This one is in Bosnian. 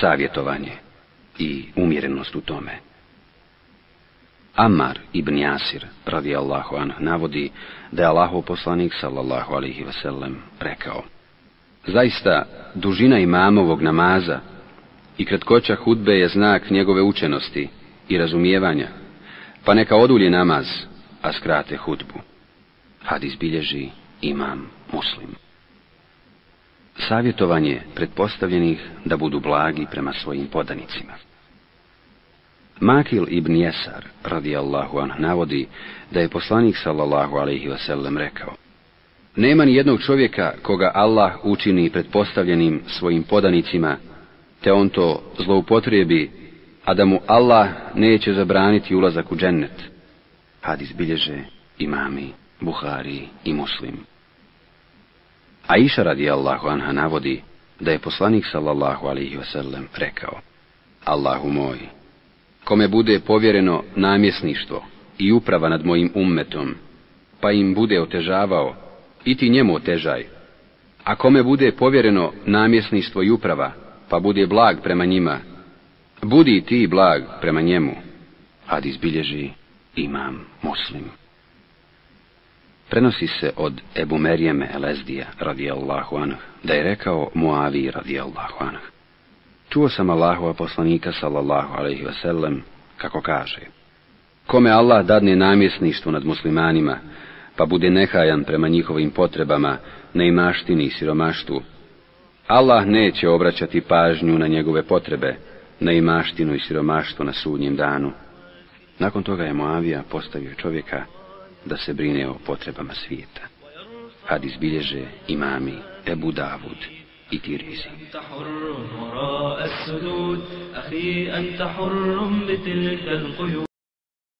savjetovanje i umjerenost u tome. Ammar ibn Jasir, radijallahu anhu, navodi da je Allahov poslanik, sallallahu alejhi ve sellem, rekao: zaista, dužina imamovog namaza i kratkoća hudbe je znak njegove učenosti i razumijevanja, pa neka odulji namaz, a skrate hudbu. Hadis bilježi imam Muslim. Savjetovanje pretpostavljenih da budu blagi prema svojim podanicima. Makil ibn Jesar, radijallahu anhu, navodi da je poslanik, sallallahu alejhi ve sellem, rekao: nema ni jednog čovjeka koga Allah učini pretpostavljenim svojim podanicima, te on to zloupotrijebi, a da mu Allah neće zabraniti ulazak u džennet. Hadis bilježe imami Buhari i Muslim. Aisha radijallahu anha navodi da je poslanik, sallallahu alejhi ve sellem, rekao: Allahu moj, kome bude povjereno namjesništvo i uprava nad mojim ummetom, pa im bude otežavao, i ti njemu otežaj. A kome bude povjereno namjesništvo i uprava, pa bude blag prema njima, budi i ti blag prema njemu. Hadis bilježi imam Muslim. Prenosi se od Ebu Merijeme el-Ezdija, radijallahu anhu, da je rekao Muavi, radijallahu anhu: čuo sam Allahova poslanika, sallallahu alejhi ve sellem, kako kaže: kome Allah dadne namjesništvo nad muslimanima, pa bude nehajan prema njihovim potrebama, neimaštini i siromaštvu, Allah neće obraćati pažnju na njegove potrebe, neimaštinu i siromaštvo na sudnjem danu. Nakon toga je Muavija postavio čovjeka da se brine o potrebama svijeta. Hadis bilježe imami Ebu Davud i Tirmizi.